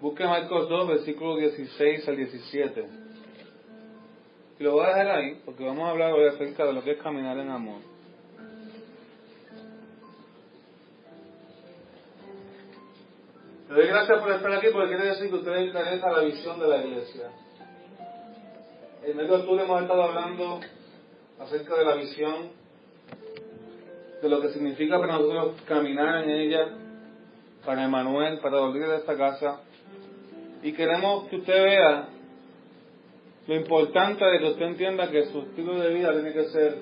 Busque Marcos 2, versículos 16 al 17. Y lo voy a dejar ahí, porque vamos a hablar hoy acerca de lo que es caminar en amor. Le doy gracias por estar aquí, porque quiere decir que usted le interesa la visión de la iglesia. En el mes de octubre hemos estado hablando acerca de la visión, de lo que significa para nosotros caminar en ella, para Emmanuel, para los líderes de esta casa. Y queremos que usted vea lo importante de que usted entienda que su estilo de vida tiene que ser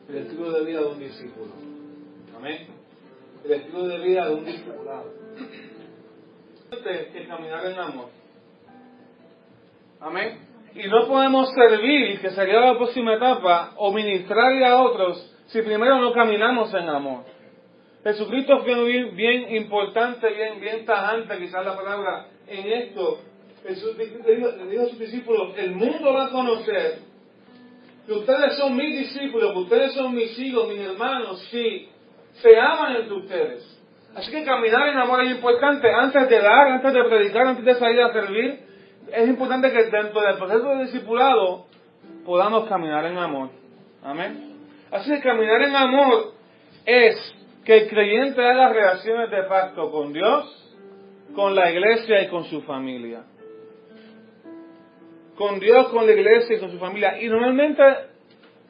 el estilo de vida de un discípulo. Amén. El estilo de vida de un discipulado. Que caminar en amor. Amén. Y no podemos servir, que sería la próxima etapa, o ministrarle a otros, si primero no caminamos en amor. Jesucristo fue bien importante, bien tajante, quizás la palabra, en esto. Jesús le dijo a sus discípulos: el mundo va a conocer que ustedes son mis discípulos, que ustedes son mis hijos, mis hermanos, si se aman entre ustedes. Así que caminar en amor es importante. Antes de dar, antes de predicar, antes de salir a servir, es importante que dentro del proceso de discipulado podamos caminar en amor. Amén. Así que caminar en amor es que el creyente haga relaciones de pacto con Dios, con la iglesia y con su familia. Con Dios, con la iglesia y con su familia. Y normalmente,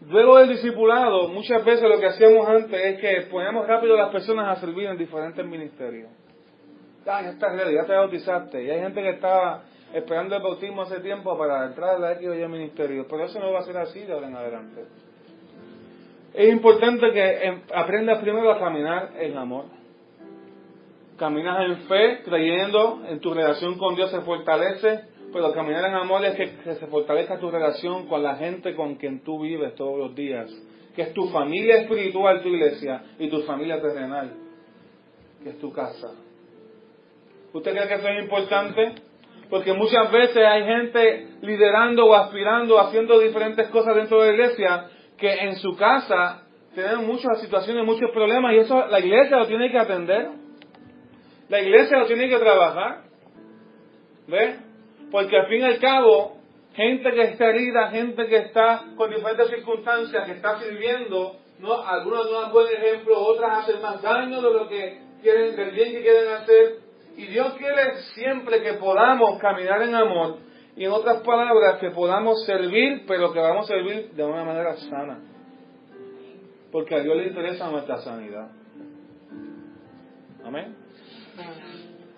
luego del discipulado, muchas veces lo que hacíamos antes es que ponemos rápido a las personas a servir en diferentes ministerios. Ya estás ready, ya te bautizaste. Y hay gente que estaba esperando el bautismo hace tiempo para entrar a la X o Y ministerio. Pero eso no va a ser así de ahora en adelante. Es importante que aprendas primero a caminar en amor. Caminas en fe, creyendo en tu relación con Dios se fortalece. Pero caminar en amor es que se fortalezca tu relación con la gente con quien tú vives todos los días. Que es tu familia espiritual, tu iglesia, y tu familia terrenal, que es tu casa. ¿Usted cree que eso es importante? Porque muchas veces hay gente liderando o aspirando, haciendo diferentes cosas dentro de la iglesia, que en su casa tienen muchas situaciones, muchos problemas, y eso la iglesia lo tiene que atender. La iglesia lo tiene que trabajar. ¿Ve? Porque al fin y al cabo, gente que está herida, gente que está con diferentes circunstancias, que está sirviendo, no, algunos no dan buen ejemplo, otras hacen más daño de lo que quieren, del bien que quieren hacer. Y Dios quiere siempre que podamos caminar en amor, y en otras palabras, que podamos servir, pero que vamos a servir de una manera sana. Porque a Dios le interesa nuestra sanidad. Amén.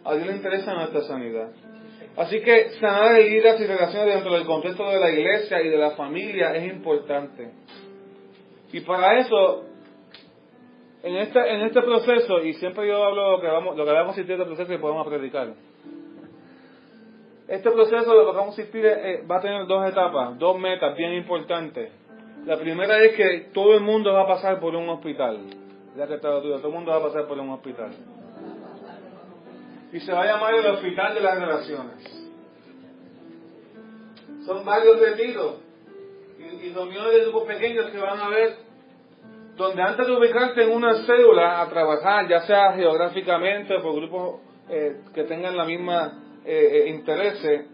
A Dios le interesa nuestra sanidad. Así que sanar heridas y relaciones dentro del contexto de la iglesia y de la familia es importante. Y para eso, en este proceso, y siempre yo hablo lo que va a consistir este proceso y podemos predicar. Este proceso lo que va a consistir va a tener dos etapas, dos metas bien importantes. La primera es que todo el mundo va a pasar por un hospital. Ya que está todo el mundo va a pasar por un hospital. Y se va a llamar el hospital de las relaciones. Son varios retiros y reuniones de grupos pequeños que van a haber, donde antes de ubicarte en una célula a trabajar, ya sea geográficamente o por grupos que tengan la misma intereses,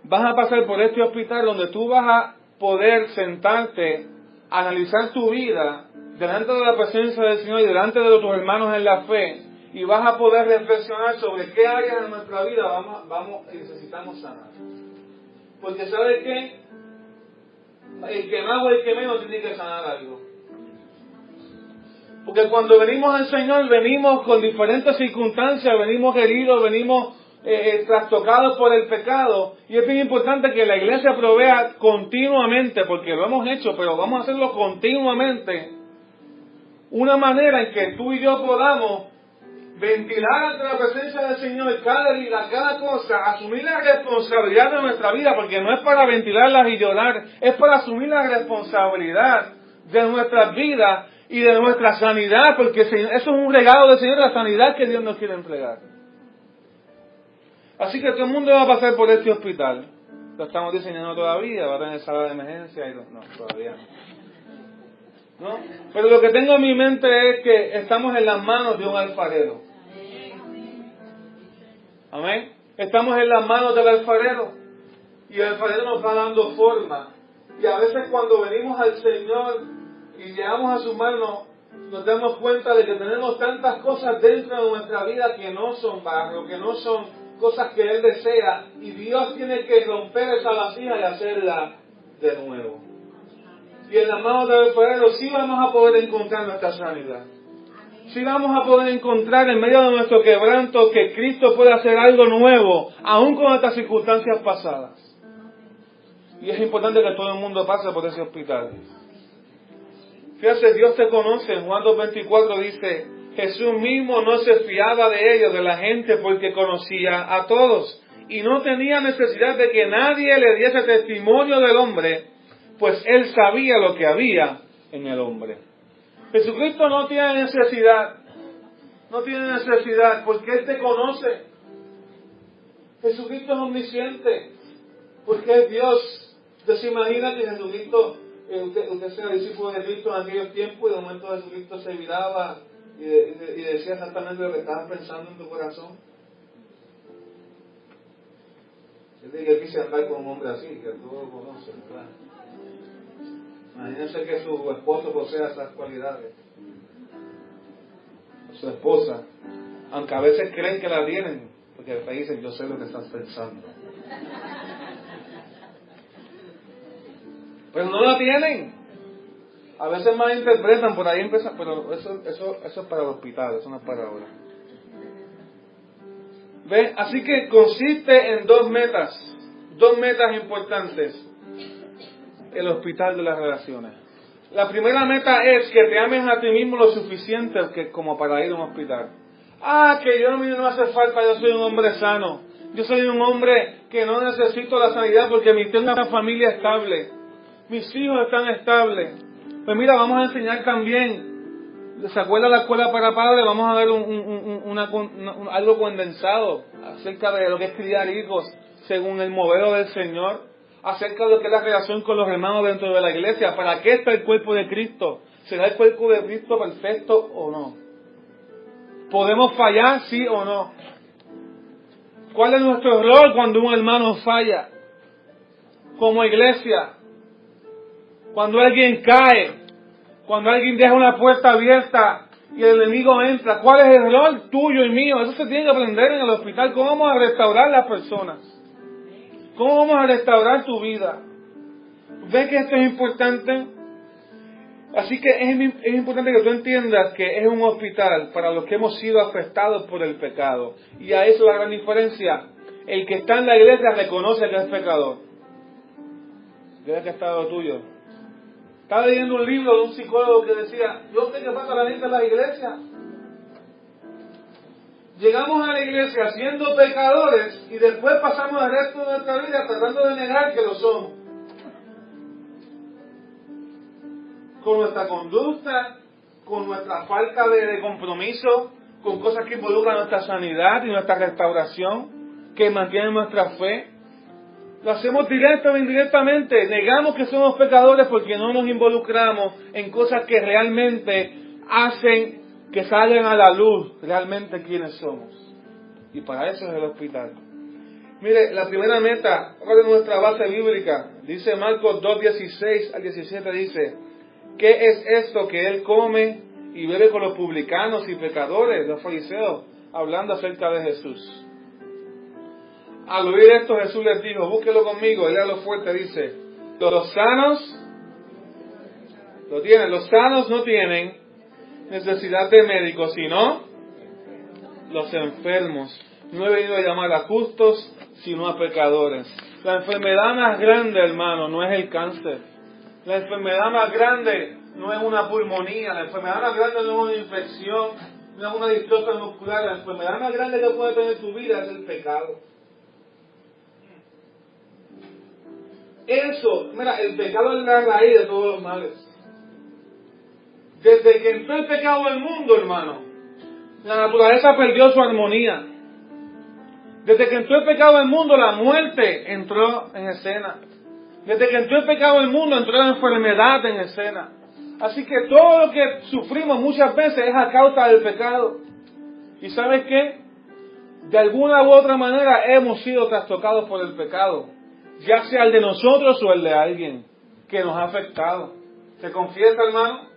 vas a pasar por este hospital donde tú vas a poder sentarte, analizar tu vida delante de la presencia del Señor y delante de tus hermanos en la fe, y vas a poder reflexionar sobre qué áreas de nuestra vida necesitamos sanar. Porque ¿sabes qué? El que más o el que menos tiene que sanar algo. Porque cuando venimos al Señor, venimos con diferentes circunstancias, venimos heridos, venimos trastocados por el pecado. Y es bien importante que la iglesia provea continuamente, porque lo hemos hecho, pero vamos a hacerlo continuamente, una manera en que tú y yo podamos ventilar ante la presencia del Señor cada vida, cada cosa, asumir la responsabilidad de nuestra vida, porque no es para ventilarlas y llorar, es para asumir la responsabilidad de nuestras vidas y de nuestra sanidad, porque eso es un regalo del Señor, la sanidad que Dios nos quiere entregar. Así que todo el mundo va a pasar por este hospital. Lo estamos diseñando todavía, va a tener sala de emergencia y no, todavía no. ¿No? Pero lo que tengo en mi mente es que estamos en las manos de un alfarero. Amén. Estamos en las manos del alfarero y el alfarero nos va dando forma. Y a veces cuando venimos al Señor y llegamos a sus manos, nos damos cuenta de que tenemos tantas cosas dentro de nuestra vida que no son barro, que no son cosas que Él desea, y Dios tiene que romper esa vasija y hacerla de nuevo. Y en las manos del alfarero sí vamos a poder encontrar nuestra sanidad. Sí vamos a poder encontrar en medio de nuestro quebranto que Cristo puede hacer algo nuevo, aún con estas circunstancias pasadas. Y es importante que todo el mundo pase por ese hospital. Fíjate, Dios te conoce. En Juan 2:24 dice, Jesús mismo no se fiaba de ellos, de la gente, porque conocía a todos. Y no tenía necesidad de que nadie le diese testimonio del hombre, pues Él sabía lo que había en el hombre. Jesucristo no tiene necesidad, porque Él te conoce. Jesucristo es omnisciente, porque es Dios. Usted se imagina que Jesucristo, usted sea discípulo de Cristo en aquellos tiempos, y de momento Jesucristo se viraba y decía exactamente lo que estabas pensando en tu corazón. Él dice que quise andar con un hombre así, que todo lo conoce, ¿verdad? Imagínense que su esposo posea esas cualidades. Su esposa, aunque a veces creen que la tienen, porque te dicen, yo sé lo que estás pensando. Pero no la tienen. A veces malinterpretan, por ahí empiezan, pero eso es para el hospital, eso no es para ahora. ¿Ven? Así que consiste en dos metas importantes. El hospital de las relaciones. La primera meta es que te ames a ti mismo lo suficiente como para ir a un hospital. Que yo no hace falta, yo soy un hombre sano. Yo soy un hombre que no necesito la sanidad porque tengo una familia estable. Mis hijos están estables. Pues mira, vamos a enseñar también. ¿Se acuerda la escuela para padres? Vamos a ver algo condensado acerca de lo que es criar hijos según el modelo del Señor. Acerca de lo que es la relación con los hermanos dentro de la iglesia. ¿Para qué está el cuerpo de Cristo? ¿Será el cuerpo de Cristo perfecto o no? ¿Podemos fallar, sí o no? ¿Cuál es nuestro rol cuando un hermano falla? Como iglesia. Cuando alguien cae. Cuando alguien deja una puerta abierta y el enemigo entra. ¿Cuál es el rol tuyo y mío? Eso se tiene que aprender en el hospital. ¿Cómo vamos a restaurar las personas? ¿Cómo vamos a restaurar tu vida? ¿Ves que esto es importante? Así que es importante que tú entiendas que es un hospital para los que hemos sido afectados por el pecado. Y a eso la gran diferencia. El que está en la iglesia reconoce que es pecador. ¿Qué que está lo tuyo? Estaba leyendo un libro de un psicólogo que decía, yo sé qué pasa a la gente en las iglesias. Llegamos a la iglesia siendo pecadores y después pasamos el resto de nuestra vida tratando de negar que lo somos. Con nuestra conducta, con nuestra falta de compromiso, con cosas que involucran nuestra sanidad y nuestra restauración, que mantienen nuestra fe. Lo hacemos directa o indirectamente. Negamos que somos pecadores porque no nos involucramos en cosas que realmente hacen que salgan a la luz realmente quiénes somos. Y para eso es el hospital. Mire, la primera meta de nuestra base bíblica, dice Marcos 2:16 al 17, dice, ¿qué es esto que él come y bebe con los publicanos y pecadores, los fariseos, hablando acerca de Jesús? Al oír esto, Jesús les dijo, búsquelo conmigo, y léalo fuerte, dice, los sanos no tienen necesidad de médicos, sino los enfermos. No he venido a llamar a justos, sino a pecadores. La enfermedad más grande, hermano, no es el cáncer. La enfermedad más grande no es una pulmonía. La enfermedad más grande no es una infección, no es una distrosia muscular. La enfermedad más grande que puede tener tu vida es el pecado. Eso, mira, el pecado es la raíz de todos los males. Desde que entró el pecado al mundo, hermano, la naturaleza perdió su armonía. Desde que entró el pecado al mundo, la muerte entró en escena. Desde que entró el pecado al mundo, entró la enfermedad en escena. Así que todo lo que sufrimos muchas veces es a causa del pecado. ¿Y sabes qué? de alguna u otra manera hemos sido trastocados por el pecado, ya sea el de nosotros o el de alguien que nos ha afectado. ¿Se confiesa, hermano?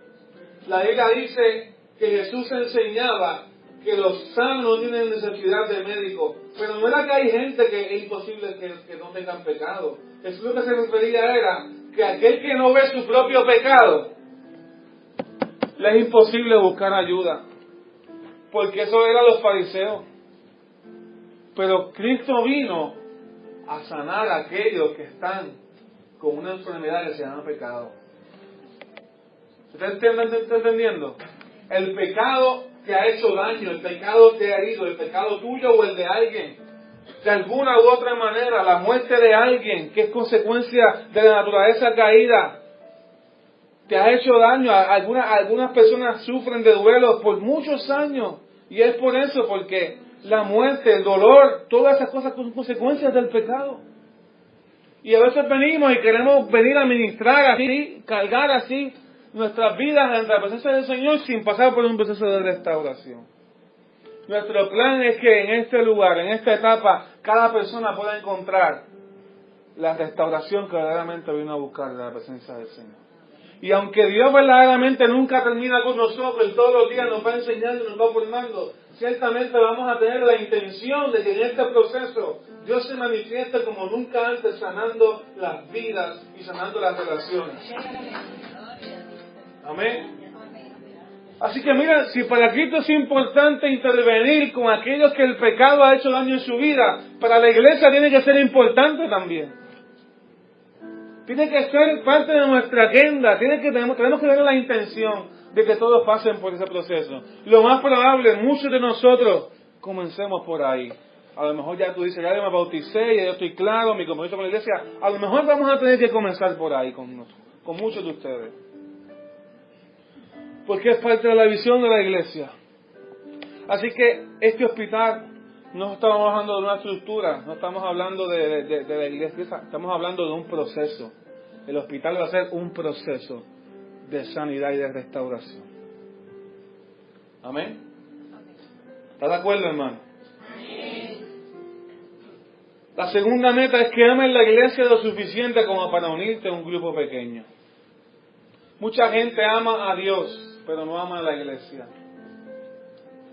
La Biblia dice que Jesús enseñaba que los sanos no tienen necesidad de médico, pero no era que hay gente que es imposible que no tengan pecado. Jesús lo que se refería era que aquel que no ve su propio pecado, le es imposible buscar ayuda, porque eso eran los fariseos. Pero Cristo vino a sanar a aquellos que están con una enfermedad que se llama pecado. ¿Usted está entendiendo? El pecado te ha hecho daño, el pecado te ha herido, el pecado tuyo o el de alguien. De alguna u otra manera, la muerte de alguien, que es consecuencia de la naturaleza caída, te ha hecho daño. Algunas personas sufren de duelo por muchos años. Y es por eso, porque la muerte, el dolor, todas esas cosas son consecuencias del pecado. Y a veces venimos y queremos venir a ministrar así, cargar así nuestras vidas en la presencia del Señor sin pasar por un proceso de restauración. Nuestro plan es que en este lugar, en esta etapa, cada persona pueda encontrar la restauración que verdaderamente vino a buscar de la presencia del Señor. Y aunque Dios verdaderamente nunca termina con nosotros y todos los días nos va enseñando y nos va formando, ciertamente vamos a tener la intención de que en este proceso Dios se manifieste como nunca antes, sanando las vidas y sanando las relaciones. Amén. Así que mira, si para Cristo es importante intervenir con aquellos que el pecado ha hecho daño en su vida, para la iglesia tiene que ser importante también. Tiene que ser parte de nuestra agenda. Tenemos que tener la intención de que todos pasen por ese proceso. Lo más probable, muchos de nosotros comencemos por ahí. A lo mejor ya tú dices, ya yo me bauticé, ya yo estoy claro, mi compromiso con la iglesia. A lo mejor vamos a tener que comenzar por ahí con muchos de ustedes. Porque es parte de la visión de la iglesia. Así que este hospital, no estamos hablando de una estructura, no estamos hablando de la iglesia, estamos hablando de un proceso. El hospital va a ser un proceso de sanidad y de restauración. Amén. ¿Estás de acuerdo, hermano? La segunda meta es que ames la iglesia lo suficiente como para unirte a un grupo pequeño. Mucha gente ama a Dios, pero no ama a la iglesia.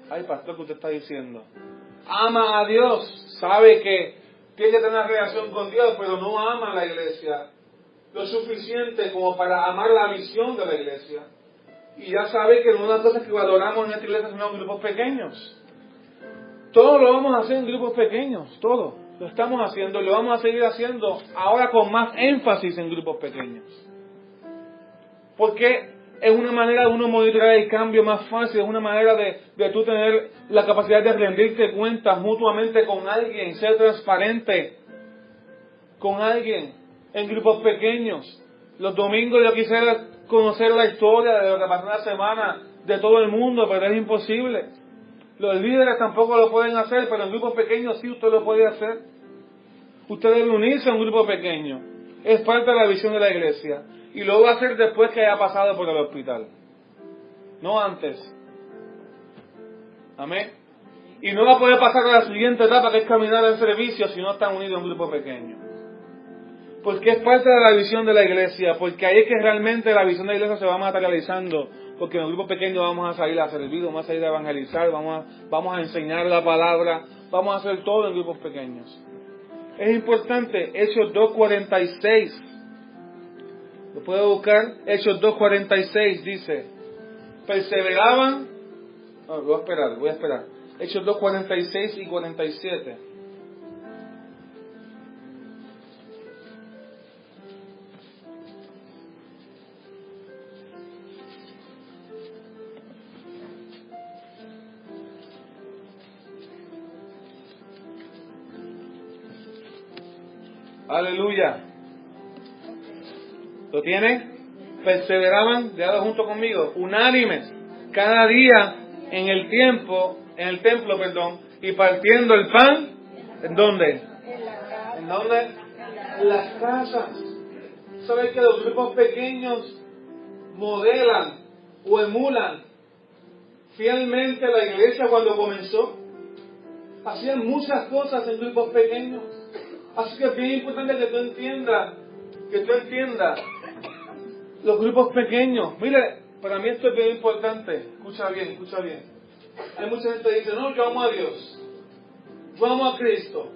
Ay, pastor, ¿qué usted está diciendo? Ama a Dios, sabe que tiene que tener una relación con Dios, pero no ama a la iglesia lo suficiente como para amar la visión de la iglesia. Y ya sabe que una de las cosas que valoramos en esta iglesia son grupos pequeños. Todo lo vamos a hacer en grupos pequeños, todo. Lo estamos haciendo y lo vamos a seguir haciendo ahora con más énfasis en grupos pequeños. Porque es una manera de uno monitorear el cambio más fácil, es una manera de tú tener la capacidad de rendirte cuentas mutuamente con alguien, ser transparente con alguien en grupos pequeños. Los domingos yo quisiera conocer la historia de lo que pasó en la semana de todo el mundo, pero es imposible. Los líderes tampoco lo pueden hacer, pero en grupos pequeños sí usted lo puede hacer. Usted debe unirse a un grupo pequeño. Es parte de la visión de la iglesia. Y lo va a hacer después que haya pasado por el hospital. No antes. Amén. Y no va a poder pasar a la siguiente etapa, que es caminar en servicio, si no están unidos en un grupo pequeño. Porque es parte de la visión de la iglesia. Porque ahí es que realmente la visión de la iglesia se va materializando. Porque en el grupo pequeño vamos a salir a servir, vamos a salir a evangelizar, vamos a enseñar la palabra, vamos a hacer todo en grupos pequeños. Es importante, Hechos 2:46. Lo puedo buscar, Hechos 2:46 dice, perseveraban, no, voy a esperar, Hechos 2:46 y 47. Aleluya. ¿Lo tienen? Perseveraban, leado junto conmigo, unánimes, cada día en el templo, y partiendo el pan, ¿en dónde? ¿En dónde? En las casas. ¿Saben que los grupos pequeños modelan o emulan fielmente la iglesia cuando comenzó? Hacían muchas cosas en grupos pequeños. Así que es bien importante que tú entiendas los grupos pequeños. Mire, para mí esto es bien importante. Escucha bien, escucha bien. Hay mucha gente que dice, no, yo amo a Dios. Yo amo a Cristo.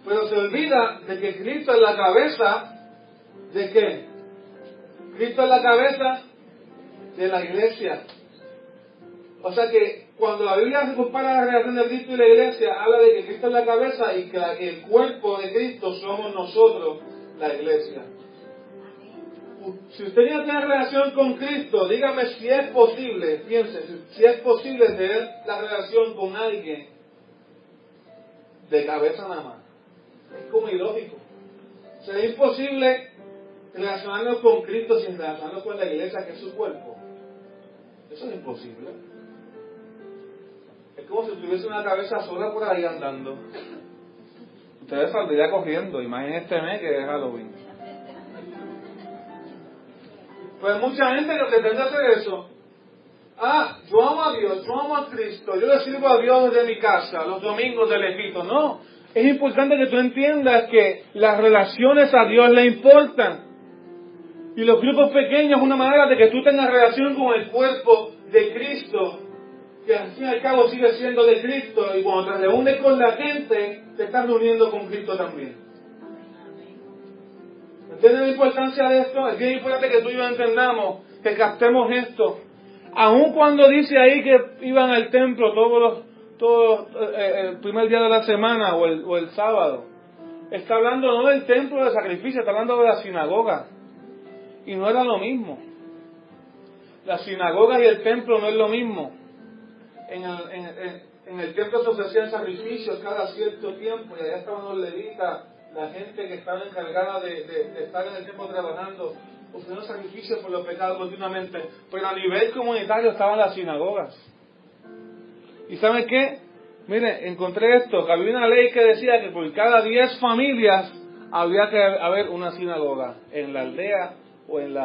Pero se olvida de que Cristo es la cabeza. ¿De qué? Cristo es la cabeza de la iglesia. O sea que cuando la Biblia se compara la relación de Cristo y la iglesia, habla de que Cristo es la cabeza y que el cuerpo de Cristo somos nosotros, la iglesia. Si usted tiene una relación con Cristo, dígame si es posible, piense, si es posible tener la relación con alguien de cabeza nada más. Es como ilógico. Sería imposible relacionarnos con Cristo sin relacionarnos con la iglesia, que es su cuerpo. Eso es imposible. Es como si tuviese una cabeza sola por ahí andando. Ustedes saldrían corriendo. Imaginen este mes que es Halloween. Pues mucha gente que pretende hacer eso. Yo amo a Dios, yo amo a Cristo, yo le sirvo a Dios desde mi casa, los domingos de lejito. No, es importante que tú entiendas que las relaciones a Dios le importan. Y los grupos pequeños es una manera de que tú tengas relación con el cuerpo de Cristo, que al fin y al cabo sigue siendo de Cristo, y cuando te reúnes con la gente, te estás reuniendo con Cristo también. ¿Entiendes la importancia de esto? Es bien importante que tú y yo entendamos, que captemos esto. Aun cuando dice ahí que iban al templo el primer día de la semana o el sábado, está hablando no del templo de sacrificio, está hablando de la sinagoga. Y no era lo mismo. La sinagoga y el templo no es lo mismo. En el templo se ofrecían sacrificios cada cierto tiempo y allá estaban los levitas, la gente que estaba encargada de estar en el templo trabajando, ofreciendo sacrificios por los pecados continuamente. Pero a nivel comunitario estaban las sinagogas. ¿Y saben qué? Mire, encontré esto, que había una ley que decía que por cada 10 familias había que haber una sinagoga en la aldea o en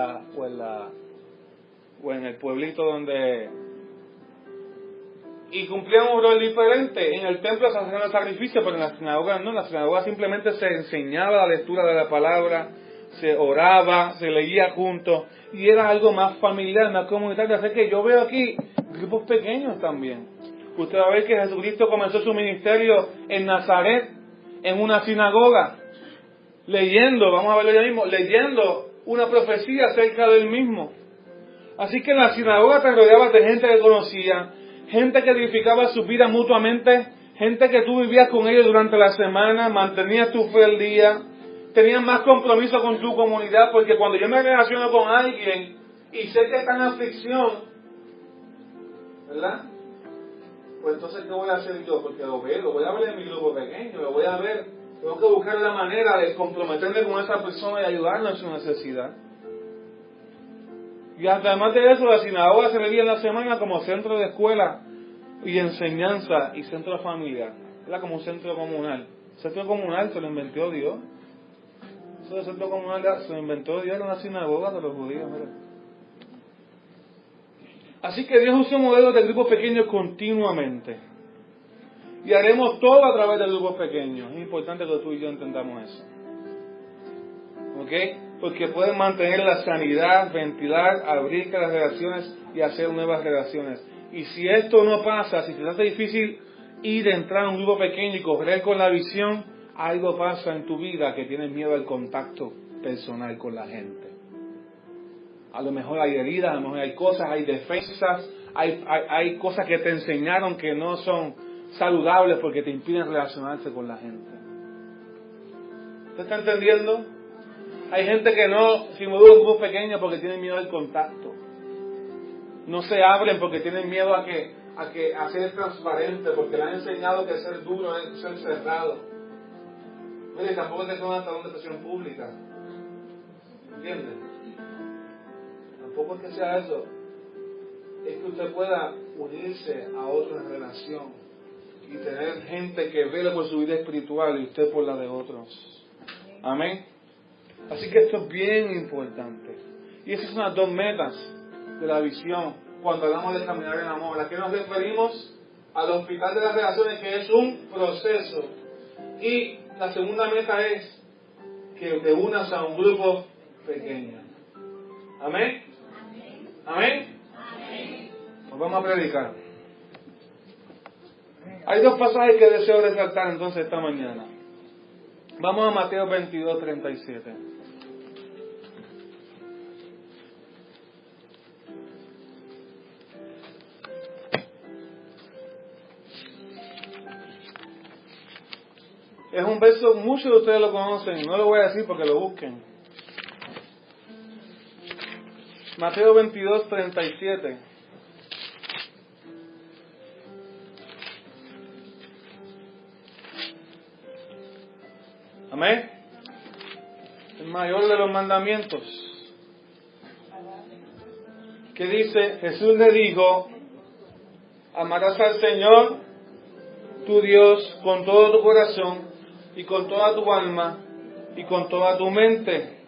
el pueblito donde... Y cumplían un rol diferente. En el templo se hacían los sacrificios, pero en la sinagoga no. En la sinagoga simplemente se enseñaba la lectura de la palabra, se oraba, se leía juntos, y era algo más familiar, más comunitario. Así que yo veo aquí grupos pequeños también. Usted va a ver que Jesucristo comenzó su ministerio en Nazaret, en una sinagoga, leyendo, vamos a verlo ya mismo, leyendo una profecía acerca del mismo. Así que en la sinagoga te rodeabas de gente que conocía, gente que edificaba su vida mutuamente, gente que tú vivías con ellos durante la semana, mantenías tu fe al día, tenías más compromiso con tu comunidad, porque cuando yo me relaciono con alguien y sé que está en aflicción, ¿verdad? Pues entonces, ¿qué voy a hacer yo? Porque lo voy a ver en mi grupo pequeño, lo voy a ver, tengo que buscar la manera de comprometerme con esa persona y ayudarla en su necesidad. Y además de eso, la sinagoga se veía en la semana como centro de escuela y enseñanza y centro familiar. Era como un centro comunal. El centro comunal se lo inventó Dios. Eso del centro comunal se lo inventó Dios en una sinagoga de los judíos. Mira. Así que Dios usó modelos de grupos pequeños continuamente. Y haremos todo a través de grupos pequeños. Es importante que tú y yo entendamos eso. ¿Ok? Porque pueden mantener la sanidad, ventilar, abrir las relaciones y hacer nuevas relaciones. Y si esto no pasa, si te hace difícil entrar a un grupo pequeño y correr con la visión, algo pasa en tu vida que tienes miedo al contacto personal con la gente. A lo mejor hay heridas, a lo mejor hay cosas, hay defensas, hay cosas que te enseñaron que no son saludables porque te impiden relacionarse con la gente. ¿Usted está entendiendo? Hay gente que no se involucra en grupos pequeños porque tienen miedo al contacto. No se abren porque tienen miedo a ser transparente, porque le han enseñado que ser duro es ser cerrado. Mire, tampoco es que sea un salón de expresión pública. ¿Entiende? Tampoco es que sea eso. Es que usted pueda unirse a otros en relación y tener gente que vele por su vida espiritual y usted por la de otros. Amén. Así que esto es bien importante. Y esas son las dos metas de la visión cuando hablamos de caminar en amor. ¿A qué nos referimos? al hospital de las relaciones, que es un proceso. Y la segunda meta es que te unas a un grupo pequeño. ¿Amén? ¿Amén? Pues vamos a predicar. Hay dos pasajes que deseo resaltar entonces esta mañana. Vamos a Mateo 22, 37. Es un verso, muchos de ustedes lo conocen, no lo voy a decir porque lo busquen. Mateo 22, 37. Amén. El mayor de los mandamientos. Que dice, Jesús le dijo, amarás al Señor, tu Dios, con todo tu corazón, y con toda tu alma, y con toda tu mente.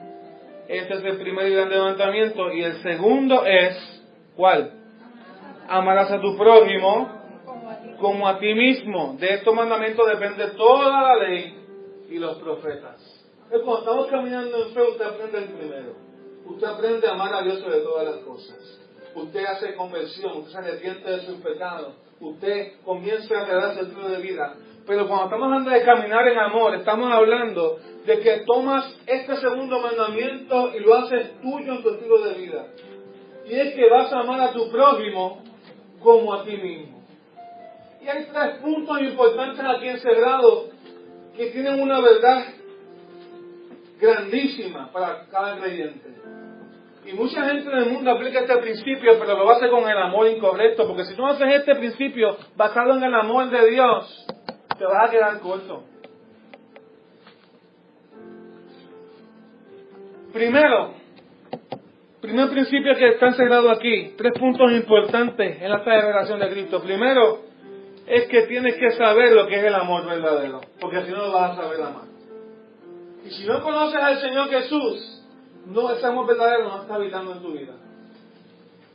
Este es el primer y grande mandamiento. Y el segundo es, ¿cuál? Amarás a tu prójimo como a ti mismo. De estos mandamientos depende toda la ley y los profetas. Cuando estamos caminando en fe, usted aprende el primero. Usted aprende a amar a Dios sobre todas las cosas. Usted hace conversión, usted se arrepiente de sus pecados. Usted comienza a agradar su estilo de vida. Pero cuando estamos hablando de caminar en amor, estamos hablando de que tomas este segundo mandamiento y lo haces tuyo en tu estilo de vida. Y es que vas a amar a tu prójimo como a ti mismo. Y hay tres puntos importantes aquí encerrados que tienen una verdad grandísima para cada creyente. Y mucha gente en el mundo aplica este principio, pero lo hace con el amor incorrecto, porque si tú haces este principio basado en el amor de Dios, te vas a quedar corto. Primer principio que está encerrado aquí, tres puntos importantes en la revelación de Cristo. Primero, es que tienes que saber lo que es el amor verdadero, porque si no, lo vas a saber amar. Y si no conoces al Señor Jesús, ese amor verdadero no está habitando en tu vida.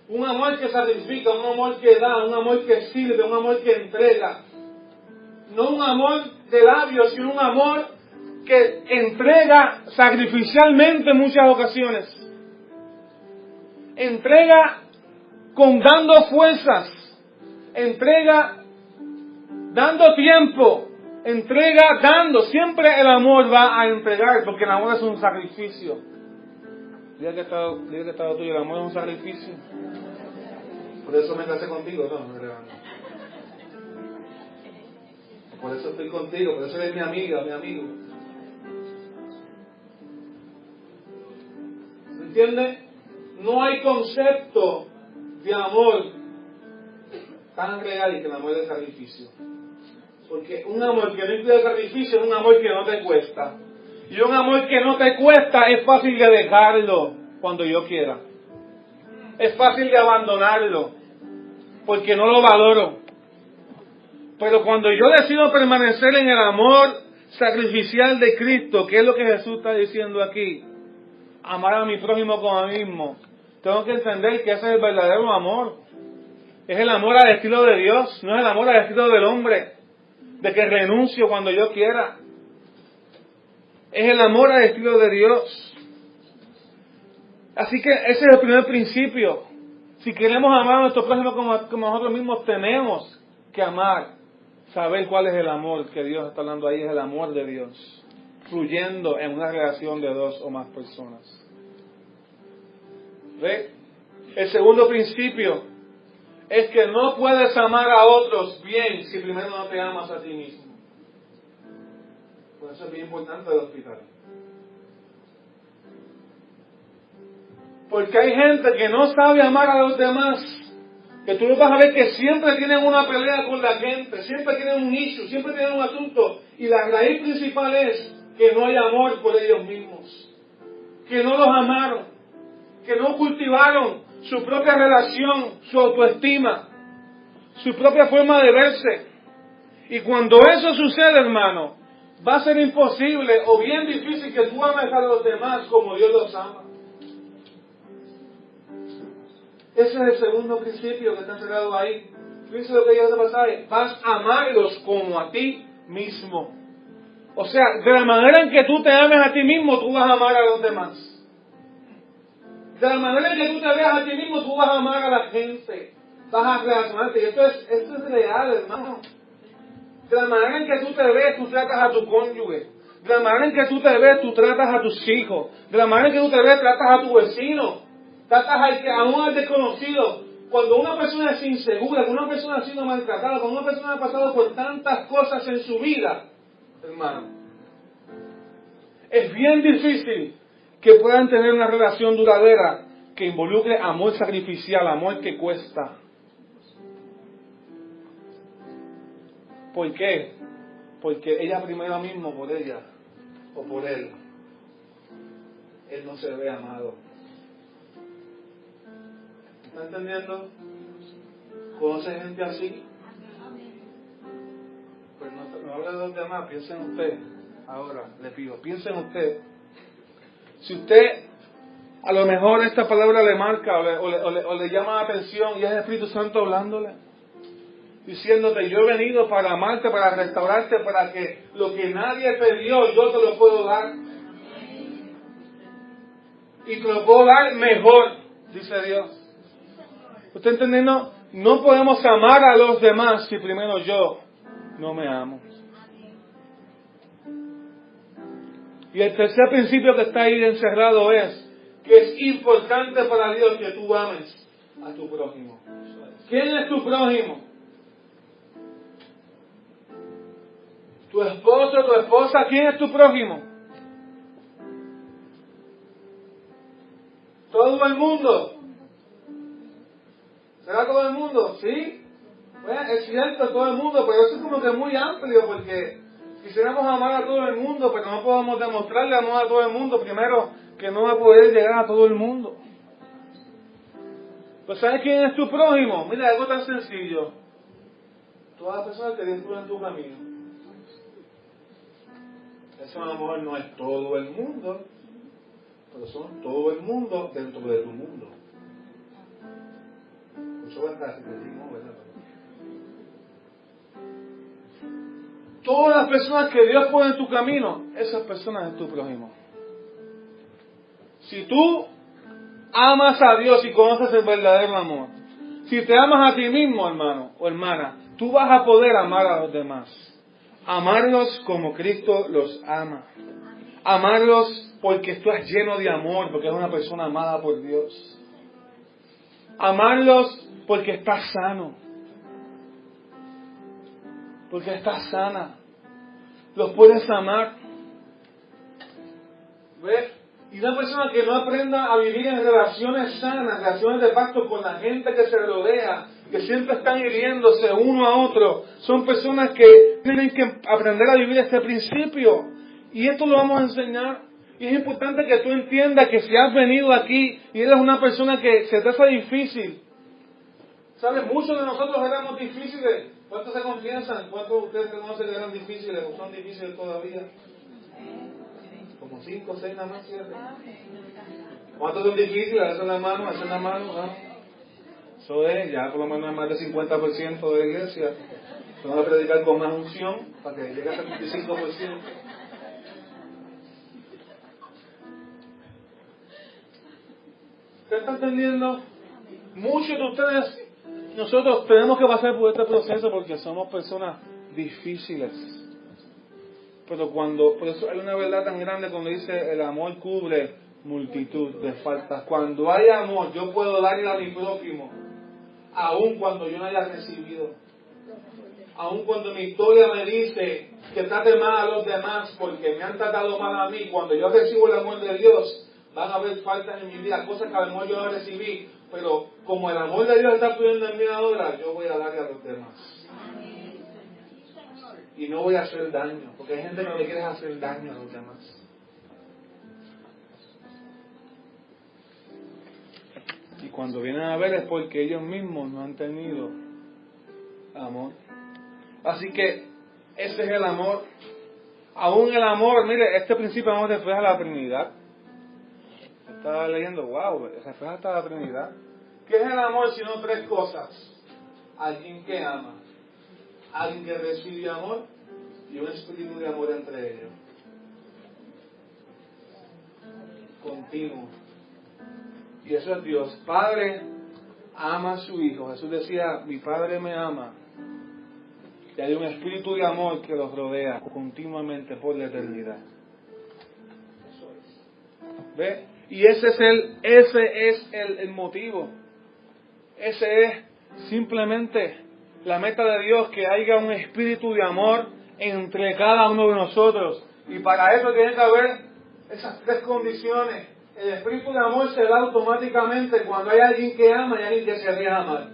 Un amor que sacrifica, un amor que da, un amor que sirve, un amor que entrega. No un amor de labios, sino un amor que entrega sacrificialmente en muchas ocasiones. Entrega dando fuerzas. Entrega dando tiempo. Entrega dando. Siempre el amor va a entregar, porque el amor es un sacrificio. Día que estaba tuyo, el amor es un sacrificio. Por eso me casé contigo, no. Por eso estoy contigo, por eso eres mi amiga, mi amigo. ¿Me entiendes? No hay concepto de amor tan real y que el amor de sacrificio. Porque un amor que no incluye sacrificio es un amor que no te cuesta. Y un amor que no te cuesta es fácil de dejarlo cuando yo quiera. Es fácil de abandonarlo porque no lo valoro. Pero cuando yo decido permanecer en el amor sacrificial de Cristo, que es lo que Jesús está diciendo aquí, amar a mi prójimo como a mí mismo, tengo que entender que ese es el verdadero amor. Es el amor al estilo de Dios, no es el amor al estilo del hombre, de que renuncio cuando yo quiera. Es el amor al estilo de Dios. Así que ese es el primer principio. Si queremos amar a nuestro prójimo como nosotros mismos, tenemos que amar. Saber cuál es el amor que Dios está hablando ahí, es el amor de Dios, fluyendo en una relación de dos o más personas. ¿Ve? El segundo principio es que no puedes amar a otros bien si primero no te amas a ti mismo. Por eso es bien importante el hospital. Porque hay gente que no sabe amar a los demás, que tú vas a ver que siempre tienen una pelea con la gente, siempre tienen un issue, siempre tienen un asunto, y la raíz principal es que no hay amor por ellos mismos, que no los amaron, que no cultivaron su propia relación, su autoestima, su propia forma de verse. Y cuando eso sucede, hermano, va a ser imposible o bien difícil que tú ames a los demás como Dios los ama. Ese es el segundo principio que está encerrado ahí. Fíjense lo que dice este pasaje. Vas a amarlos como a ti mismo. O sea, de la manera en que tú te ames a ti mismo, tú vas a amar a los demás. De la manera en que tú te veas a ti mismo, tú vas a amar a la gente. Vas a relacionarte. Y esto es real, hermano. De la manera en que tú te ves, tú tratas a tu cónyuge. De la manera en que tú te ves, tú tratas a tus hijos. De la manera en que tú te ves, tratas a tu vecino. Tratas aún al desconocido. Cuando una persona es insegura, cuando una persona ha sido maltratada, cuando una persona ha pasado por tantas cosas en su vida, hermano, es bien difícil que puedan tener una relación duradera que involucre amor sacrificial, amor que cuesta. ¿Por qué? Porque ella primero mismo por ella o por él no se ve amado. ¿Está entendiendo? ¿Conoce gente así? Pues no habla de los demás, piensa en usted. Ahora, le pido, piensa en usted. Si usted, a lo mejor esta palabra le marca o le llama la atención y es el Espíritu Santo hablándole, diciéndote, yo he venido para amarte, para restaurarte, para que lo que nadie te dio, yo te lo puedo dar. Y te lo puedo dar mejor, dice Dios. ¿Usted entendiendo? No podemos amar a los demás si primero yo no me amo. Y el tercer principio que está ahí encerrado es que es importante para Dios que tú ames a tu prójimo. ¿Quién es tu prójimo? ¿Tu esposo, tu esposa? ¿Quién es tu prójimo? ¿Todo el mundo? ¿Será todo el mundo? ¿Sí? Pues es cierto, todo el mundo, pero eso es como que muy amplio porque quisiéramos amar a todo el mundo, pero no podemos demostrarle amor a todo el mundo. Primero, que no va a poder llegar a todo el mundo. Pues ¿sabes quién es tu prójimo? Mira, algo tan sencillo. Todas las personas que disfrutan tu camino. Eso a lo mejor no es todo el mundo, pero son todo el mundo dentro de tu mundo. Eso va a estar así, ¿verdad? Todas las personas que Dios pone en tu camino, esas personas es tu prójimo. Si tú amas a Dios y conoces el verdadero amor, si te amas a ti mismo, hermano o hermana, tú vas a poder amar a los demás. Amarlos como Cristo los ama. Amarlos porque estás lleno de amor, porque eres una persona amada por Dios. Amarlos porque estás sano. Porque estás sana. Los puedes amar. ¿Ves? Y una persona que no aprenda a vivir en relaciones sanas, relaciones de pacto con la gente que se rodea, que siempre están hiriéndose uno a otro, son personas que tienen que aprender a vivir este principio. Y esto lo vamos a enseñar. Y es importante que tú entiendas que si has venido aquí y eres una persona que se te hace difícil, ¿sabes? Muchos de nosotros éramos difíciles. ¿Cuántos se confiesan? ¿Cuántos de ustedes conocen que eran difíciles o son difíciles todavía? Como 5 o 6 nada más, ¿cierto? ¿Cuántos son difíciles? Hacen la mano, ¿no? Eso es, ya por lo menos más del 50% de la iglesia. Vamos a predicar con más unción para que llegue a 75%. ¿Usted está entendiendo? Muchos de ustedes, nosotros tenemos que pasar por este proceso porque somos personas difíciles. Pero por eso hay una verdad tan grande cuando dice el amor cubre multitud de faltas. Cuando hay amor, yo puedo darle a mi prójimo, aun cuando yo no haya recibido. Aun cuando mi historia me dice que trate mal a los demás porque me han tratado mal a mí, cuando yo recibo el amor de Dios, van a haber faltas en mi vida, cosas que a lo mejor yo no recibí, pero como el amor de Dios está fluyendo en mí ahora, yo voy a darle a los demás. Y no voy a hacer daño, porque hay gente que no le quiere hacer daño a los demás. Y cuando vienen a ver es porque ellos mismos no han tenido amor. Así que ese es el amor. Aún el amor, mire, este principio no refleja la Trinidad. Estaba leyendo, wow, refleja hasta la Trinidad. ¿Qué es el amor sino 3 cosas? alguien que ama, alguien que recibe amor y un espíritu de amor entre ellos. Continuo. Y eso es Dios. Padre ama a su Hijo. Jesús decía, mi Padre me ama. Y hay un espíritu de amor que los rodea continuamente por la eternidad. ¿Ve? Y ese es el motivo. Ese es simplemente la meta de Dios, que haya un espíritu de amor entre cada uno de nosotros. Y para eso tiene que haber esas tres condiciones. El espíritu de amor se da automáticamente cuando hay alguien que ama y alguien que se deja amar.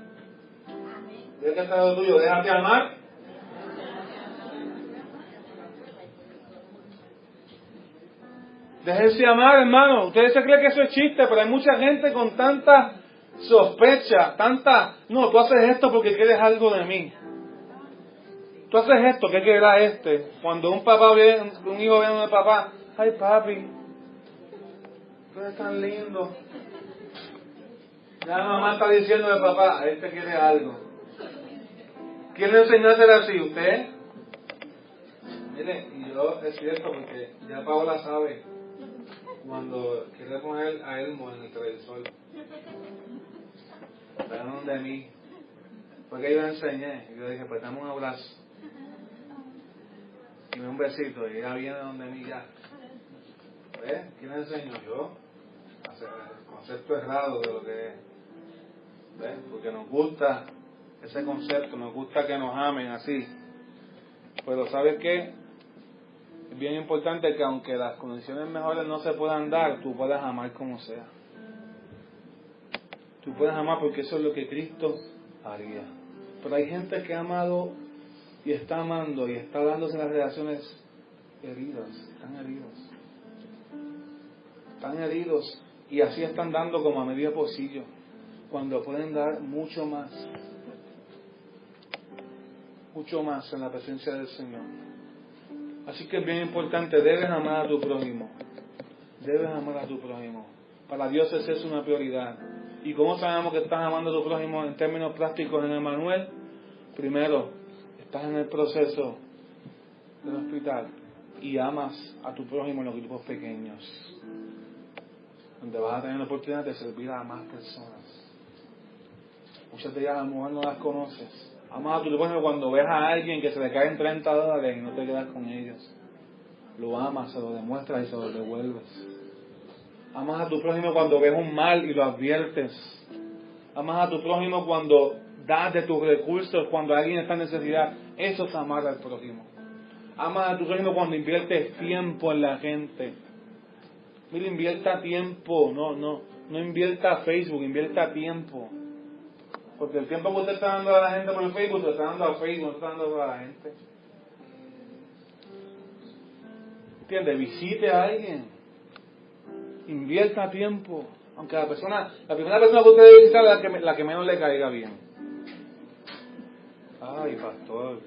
¿Ves que está lo tuyo? Déjate amar. Déjense amar, hermano. Ustedes se creen que eso es chiste, pero hay mucha gente con tanta sospecha, no, tú haces esto porque quieres algo de mí. Tú haces esto, ¿qué querrá este? Cuando un hijo viene al papá, ay papi, tú eres tan lindo. Ya la mamá está diciendo al papá, este quiere algo. ¿Quién le enseñó a ser así? ¿Usted? Mire, y yo es cierto porque ya Paola sabe cuando quiere poner a Elmo en el televisor. Trataron de mí. Porque yo le enseñé. Y yo dije, pues dame un abrazo. Y un besito. Y ella viene donde mí ya. ¿Ves? ¿Quién le enseñó? Yo. El concepto errado de lo que es. ¿Ves? Porque nos gusta ese concepto. Nos gusta que nos amen así. Pero ¿sabes qué? Es bien importante que aunque las condiciones mejores no se puedan dar, tú puedas amar como sea. Tú puedes amar porque eso es lo que Cristo haría. Pero hay gente que ha amado y está amando y está dándose las relaciones heridas. Están heridos y así están dando como a medio pocillo, cuando pueden dar mucho más en la presencia del Señor. Así que es bien importante, debes amar a tu prójimo. Para Dios esa es una prioridad. ¿Y cómo sabemos que estás amando a tu prójimo en términos prácticos en Emmanuel? Primero, estás en el proceso del hospital y amas a tu prójimo en los grupos pequeños, donde vas a tener la oportunidad de servir a más personas. Muchas de ellas a lo mejor no las conoces. Amas a tu prójimo cuando ves a alguien que se le caen $30 y no te quedas con ellos. Lo amas, se lo demuestras y se lo devuelves. Amas a tu prójimo cuando ves un mal y lo adviertes. Amas a tu prójimo cuando das de tus recursos, cuando alguien está en necesidad. Eso es amar al prójimo. Amas a tu prójimo cuando inviertes tiempo en la gente. Mira, invierta tiempo, no invierta Facebook, invierta tiempo. Porque el tiempo que usted está dando a la gente por el Facebook, usted está dando a Facebook, no está dando a la gente. ¿Entiende? Visite a alguien. Invierta tiempo. Aunque la primera persona que usted debe visitar es la que menos le caiga bien. Ay, pastor.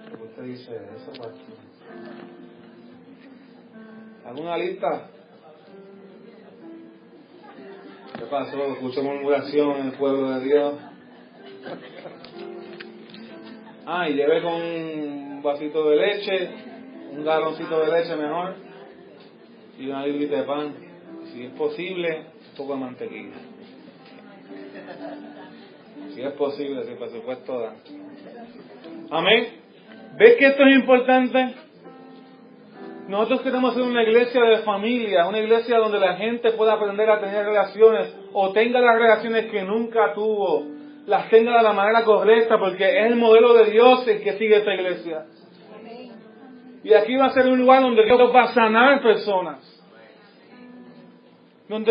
¿Por qué usted dice eso, pastor? ¿Alguna lista? ¿Qué pasó? Escucho murmuración en el pueblo de Dios. Y lleve con un vasito de leche, un galoncito de leche mejor, y una librita de pan. Si es posible, un poco de mantequilla. Si es posible, si por supuesto da. Amén. ¿Ves que esto es importante? Nosotros queremos ser una iglesia de familia, una iglesia donde la gente pueda aprender a tener relaciones o tenga las relaciones que nunca tuvo, las tenga de la manera correcta, porque es el modelo de Dios el que sigue esta iglesia. Y aquí va a ser un lugar donde Dios va a sanar personas. Dios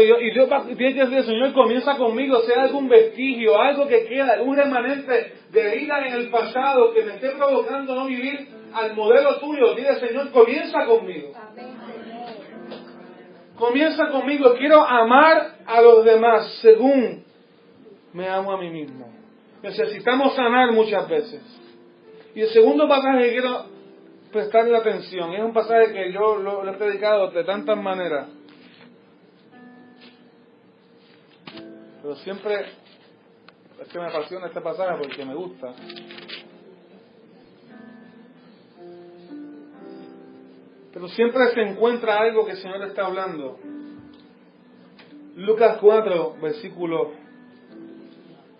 tiene que decir, Señor, comienza conmigo, sea algún vestigio, algo que queda, algún remanente de vida en el pasado que me esté provocando no vivir al modelo tuyo. Dile, Señor, comienza conmigo. Comienza conmigo. Quiero amar a los demás según me amo a mí mismo. Necesitamos sanar muchas veces. Y el segundo pasaje que quiero prestarle atención, es un pasaje que yo lo he predicado de tantas maneras, pero siempre Es que me apasiona este pasaje porque me gusta. Pero siempre se encuentra algo que el Señor está hablando. Lucas 4, versículo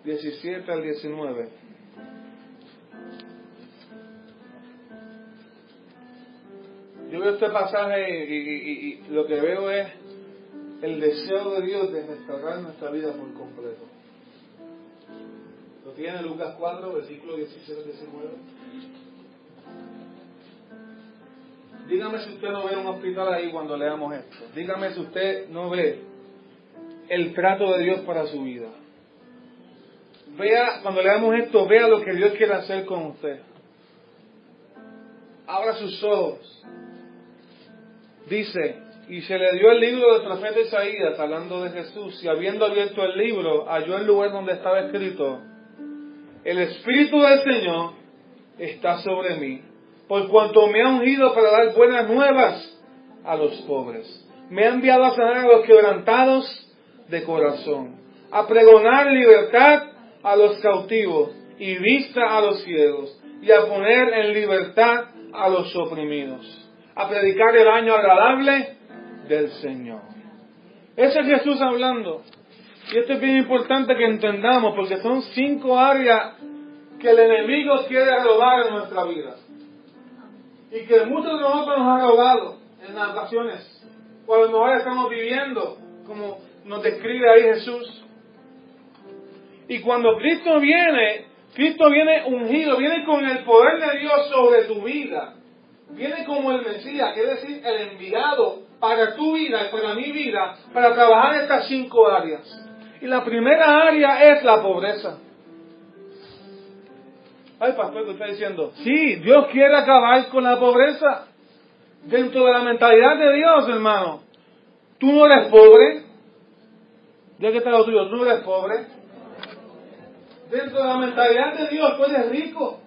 17 al 19. Yo veo este pasaje y lo que veo es el deseo de Dios de restaurar nuestra vida por completo. Lo tiene Lucas 4, versículo 17 al 19. Dígame si usted no ve un hospital ahí cuando leamos esto. Dígame si usted no ve el trato de Dios para su vida. Vea, cuando leamos esto, vea lo que Dios quiere hacer con usted. Abra sus ojos. Dice, y se le dio el libro del profeta Isaías, hablando de Jesús, y habiendo abierto el libro, halló el lugar donde estaba escrito: el Espíritu del Señor está sobre mí, por cuanto me ha ungido para dar buenas nuevas a los pobres. Me ha enviado a sanar a los quebrantados de corazón, a pregonar libertad a los cautivos y vista a los ciegos, y a poner en libertad a los oprimidos, a predicar el año agradable del Señor. Ese es Jesús hablando. Y esto es bien importante que entendamos, porque son 5 áreas que el enemigo quiere robar en nuestra vida. Y que muchos de nosotros nos han robado en las ocasiones, cuando nosotros estamos viviendo, como nos describe ahí Jesús. Y cuando Cristo viene ungido, viene con el poder de Dios sobre tu vida. Viene como el Mesías, quiere decir el enviado para tu vida y para mi vida, para trabajar estas 5 áreas. Y la primera área es la pobreza. Ay, pastor, ¿qué está diciendo? Sí, Dios quiere acabar con la pobreza. Dentro de la mentalidad de Dios, hermano. Tú no eres pobre. Ya que está lo tuyo, tú no eres pobre. Dentro de la mentalidad de Dios, tú eres rico.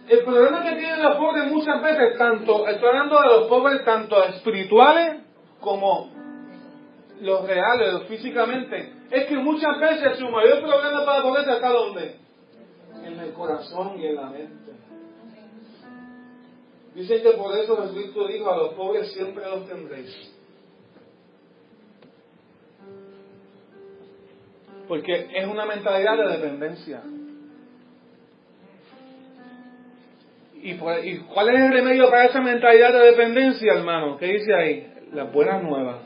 El problema que tienen los pobres muchas veces, estoy hablando de los pobres tanto espirituales como los reales, los físicamente, es que muchas veces su mayor problema para la pobreza está ¿dónde? En el corazón y en la mente. Dicen que por eso Jesucristo dijo: a los pobres siempre los tendréis. Porque es una mentalidad de dependencia. ¿Y cuál es el remedio para esa mentalidad de dependencia, hermano? ¿Qué dice ahí? Las buenas nuevas.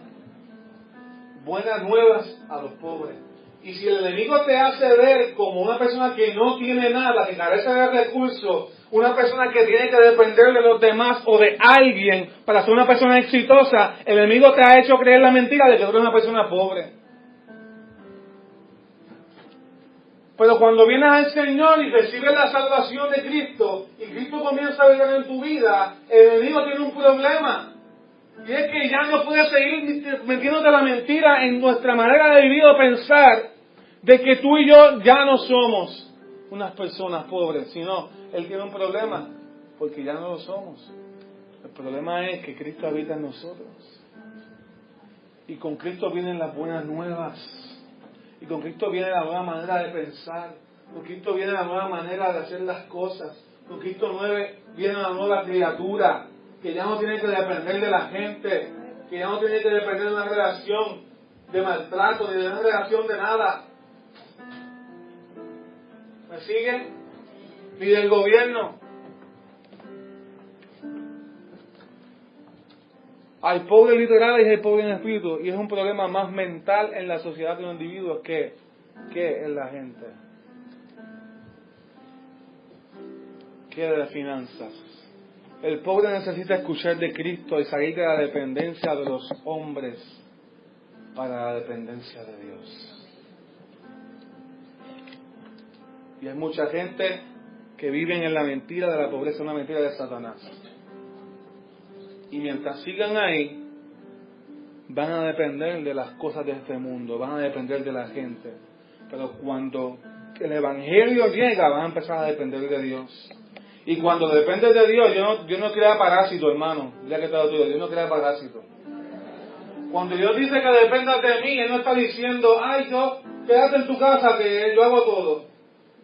Buenas nuevas a los pobres. Y si el enemigo te hace ver como una persona que no tiene nada, que carece de recursos, una persona que tiene que depender de los demás o de alguien para ser una persona exitosa, el enemigo te ha hecho creer la mentira de que tú eres una persona pobre. Pero cuando vienes al Señor y recibes la salvación de Cristo, y Cristo comienza a vivir en tu vida, el enemigo tiene un problema. Y es que ya no puede seguir metiéndote la mentira en nuestra manera de vivir o pensar de que tú y yo ya no somos unas personas pobres, sino Él tiene un problema, porque ya no lo somos. El problema es que Cristo habita en nosotros. Y con Cristo vienen las buenas nuevas. Y con Cristo viene la nueva manera de pensar. Con Cristo viene la nueva manera de hacer las cosas. Con Cristo viene la nueva criatura, que ya no tiene que depender de la gente, que ya no tiene que depender de una relación de maltrato, ni de una relación de nada. ¿Me siguen? Ni del gobierno. Hay pobres literales y hay pobres en espíritu, y es un problema más mental en la sociedad de los individuos que en la gente. Que de finanzas. El pobre necesita escuchar de Cristo y salir de la dependencia de los hombres para la dependencia de Dios. Y hay mucha gente que vive en la mentira de la pobreza, una mentira de Satanás. Y mientras sigan ahí, van a depender de las cosas de este mundo, van a depender de la gente. Pero cuando el Evangelio llega, van a empezar a depender de Dios. Y cuando dependes de Dios, Dios no crea parásito, hermano. Ya que está tuyo, Dios no crea parásito. Cuando Dios dice que dependas de mí, Él no está diciendo: ay, yo quédate en tu casa que yo hago todo.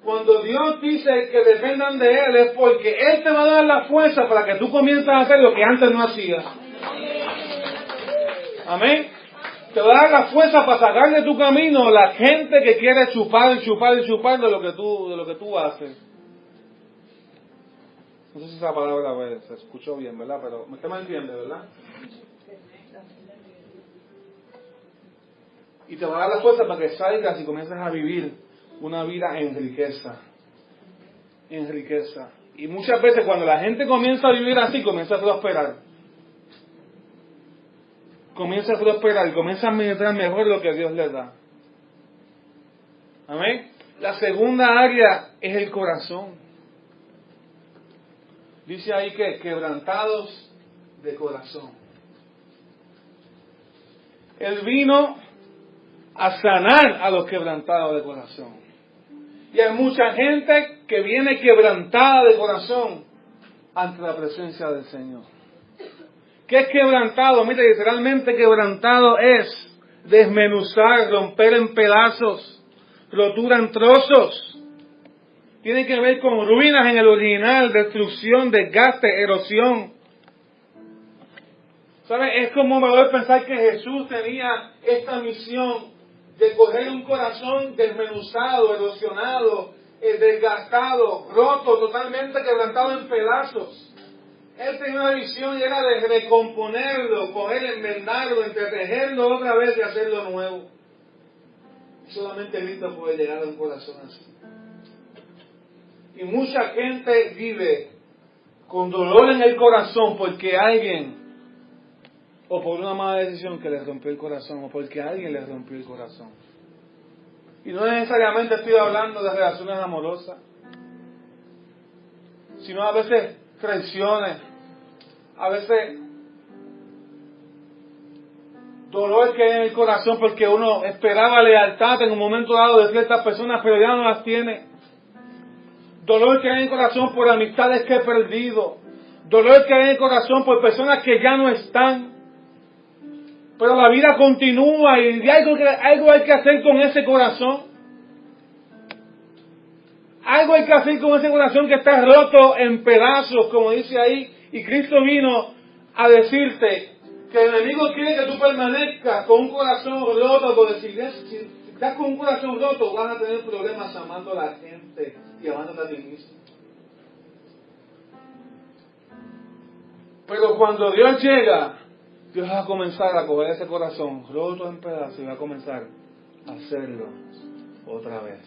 Cuando Dios dice que dependan de Él es porque Él te va a dar la fuerza para que tú comiences a hacer lo que antes no hacías. Amén. Te va a dar la fuerza para sacar de tu camino la gente que quiere chupar de lo que tú haces. No sé si esa palabra se escuchó bien, ¿verdad? Pero usted me entiende, ¿verdad? Y te va a dar la fuerza para que salgas y comiences a vivir una vida en riqueza. En riqueza. Y muchas veces cuando la gente comienza a vivir así, comienza a prosperar. Comienza a prosperar y comienza a administrar mejor lo que Dios le da. Amén. La segunda área es el corazón. Dice ahí que quebrantados de corazón. Él vino a sanar a los quebrantados de corazón. Y hay mucha gente que viene quebrantada de corazón ante la presencia del Señor. ¿Qué es quebrantado? Mira, literalmente quebrantado es desmenuzar, romper en pedazos, rotura en trozos. Tiene que ver con ruinas en el original, destrucción, desgaste, erosión. ¿Sabes? Es como me voy a pensar que Jesús tenía esta misión de coger un corazón desmenuzado, erosionado, desgastado, roto, totalmente quebrantado en pedazos. Él tenía una visión y era de recomponerlo, coger, enmendarlo, entretejerlo otra vez y hacerlo nuevo. Solamente Cristo puede llegar a un corazón así. Y mucha gente vive con dolor en el corazón porque alguien, o por una mala decisión que les rompió el corazón, o porque alguien les rompió el corazón. Y no necesariamente estoy hablando de relaciones amorosas, sino a veces traiciones, a veces dolor que hay en el corazón porque uno esperaba lealtad en un momento dado de ciertas personas, pero ya no las tiene. Dolor que hay en el corazón por amistades que he perdido. Dolor que hay en el corazón por personas que ya no están. Pero la vida continúa y algo hay que hacer con ese corazón. Algo hay que hacer con ese corazón que está roto en pedazos, como dice ahí. Y Cristo vino a decirte que el enemigo quiere que tú permanezcas con un corazón roto, porque si estás con un corazón roto vas a tener problemas amando a la gente y amándote a ti mismo. Pero cuando Dios llega, Dios va a comenzar a coger ese corazón roto en pedazos y va a comenzar a hacerlo otra vez.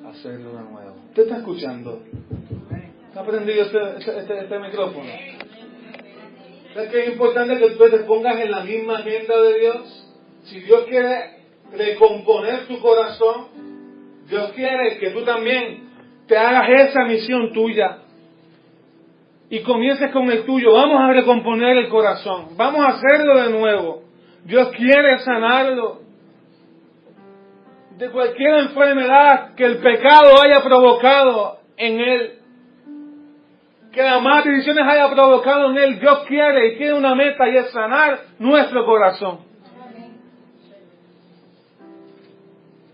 A hacerlo de nuevo. ¿Usted está escuchando? ¿Ha prendido este micrófono? ¿Sabes que es importante que tú te pongas en la misma agenda de Dios? Si Dios quiere recomponer tu corazón, Dios quiere que tú también te hagas esa misión tuya y comiences con el tuyo. Vamos a recomponer el corazón, vamos a hacerlo de nuevo. Dios quiere sanarlo de cualquier enfermedad que el pecado haya provocado en él, que las malas decisiones haya provocado en él. Dios quiere y tiene una meta y es sanar nuestro corazón.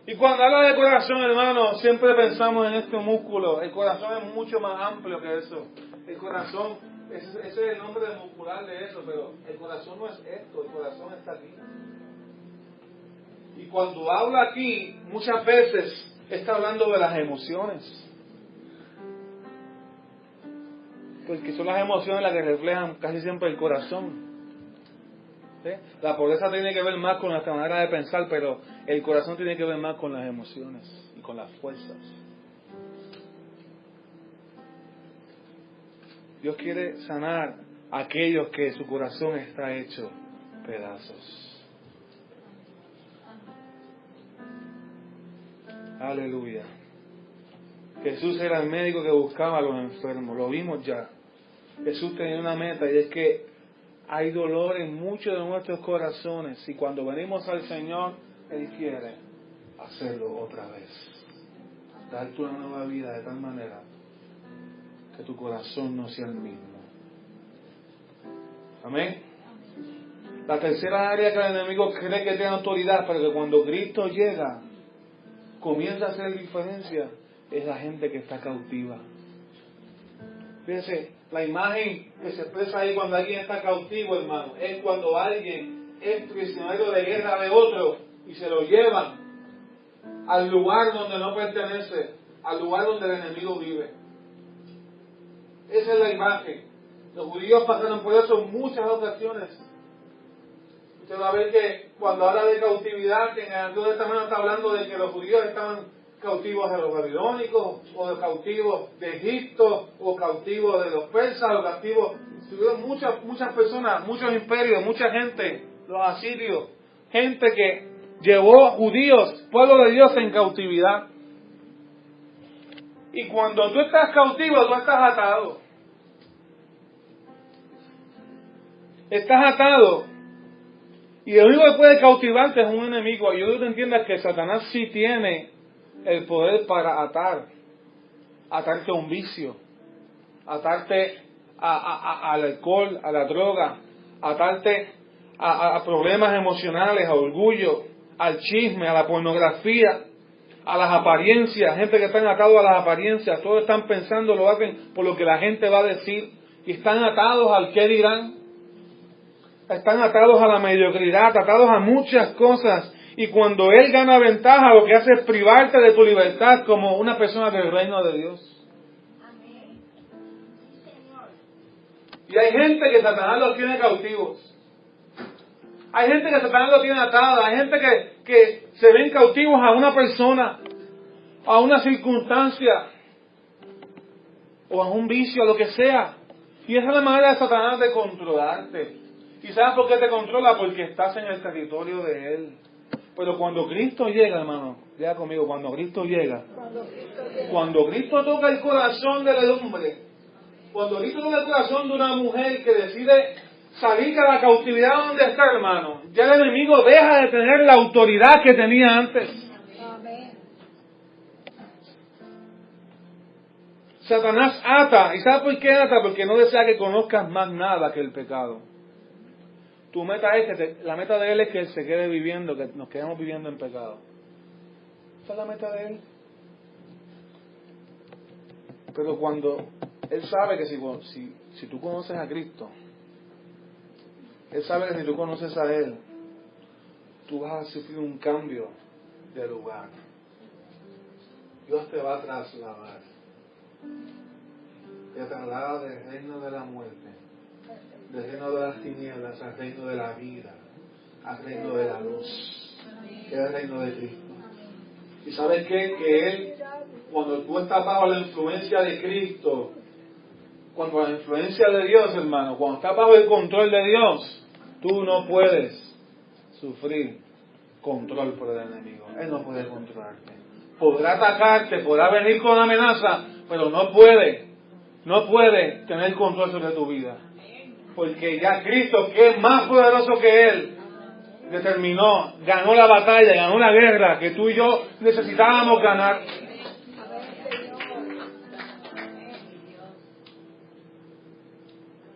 Y cuando habla de corazón, hermano, siempre pensamos en este músculo. El corazón es mucho más amplio que eso. El corazón, ese es el nombre muscular de eso, pero el corazón no es esto, el corazón está aquí. Y cuando habla aquí, muchas veces está hablando de las emociones. Porque son las emociones las que reflejan casi siempre el corazón. ¿Sí? La pobreza tiene que ver más con nuestra manera de pensar, pero el corazón tiene que ver más con las emociones y con las fuerzas. Dios quiere sanar a aquellos que su corazón está hecho pedazos. Aleluya. Jesús era el médico que buscaba a los enfermos, lo vimos ya. Jesús tenía una meta y es que hay dolor en muchos de nuestros corazones y cuando venimos al Señor, Él quiere hacerlo otra vez. Darte una nueva vida de tal manera que tu corazón no sea el mismo. Amén. La tercera área que el enemigo cree que tiene autoridad, pero que cuando Cristo llega, comienza a hacer diferencia es la gente que está cautiva. Fíjense, la imagen que se expresa ahí cuando alguien está cautivo, hermano, es cuando alguien es prisionero de guerra de otro y se lo llevan al lugar donde no pertenece, al lugar donde el enemigo vive. Esa es la imagen. Los judíos pasaron por eso en muchas ocasiones. Usted va a ver que cuando habla de cautividad, que en el Antiguo Testamento está hablando de que los judíos estaban cautivos de los babilónicos, o de cautivos de Egipto, o cautivos de los persas, o cautivos. Tuvieron muchas personas, muchos imperios, mucha gente, los asirios, gente que llevó judíos, pueblo de Dios, en cautividad. Y cuando tú estás cautivo, tú estás atado. Estás atado. Y el único que puede cautivarte es un enemigo. Y yo quiero que entiendas que Satanás sí tiene el poder para atarte a un vicio, atarte al alcohol, a la droga, atarte a problemas emocionales, a orgullo, al chisme, a la pornografía, a las apariencias. Gente que están atados a las apariencias, todos están pensando, lo hacen por lo que la gente va a decir, y están atados al qué dirán, están atados a la mediocridad, atados a muchas cosas. Y cuando él gana ventaja, lo que hace es privarte de tu libertad como una persona del reino de Dios. Amén. Sí, Señor. Y hay gente que Satanás los tiene cautivos. Hay gente que Satanás los tiene atados. Hay gente que se ven cautivos a una persona, a una circunstancia, o a un vicio, a lo que sea. Y esa es la manera de Satanás de controlarte. ¿Y sabes por qué te controla? Porque estás en el territorio de él. Pero cuando Cristo llega, hermano, llega conmigo, cuando Cristo llega, cuando Cristo toca el corazón del hombre, cuando Cristo toca el corazón de una mujer que decide salir de la cautividad donde está, hermano, ya el enemigo deja de tener la autoridad que tenía antes. Amén. Satanás ata. ¿Y sabes por qué ata? Porque no desea que conozcas más nada que el pecado. Tu meta es la meta de él es que él se quede viviendo, que nos quedemos viviendo en pecado. Esa es la meta de él. Pero cuando él sabe que si tú conoces a Cristo, él sabe que si tú conoces a él, tú vas a sufrir un cambio de lugar. Dios te va a trasladar. Te traslada del reino de la muerte, del reino de las tinieblas al reino de la vida, al reino de la luz, que es el reino de Cristo. ¿Y sabes qué? Que Él, cuando tú estás bajo la influencia de Cristo, cuando la influencia de Dios, hermano, cuando estás bajo el control de Dios, tú no puedes sufrir control por el enemigo. Él no puede controlarte. Podrá atacarte, podrá venir con amenaza, pero no puede tener control sobre tu vida. Porque ya Cristo, que es más poderoso que Él, determinó, ganó la batalla, ganó la guerra que tú y yo necesitábamos ganar.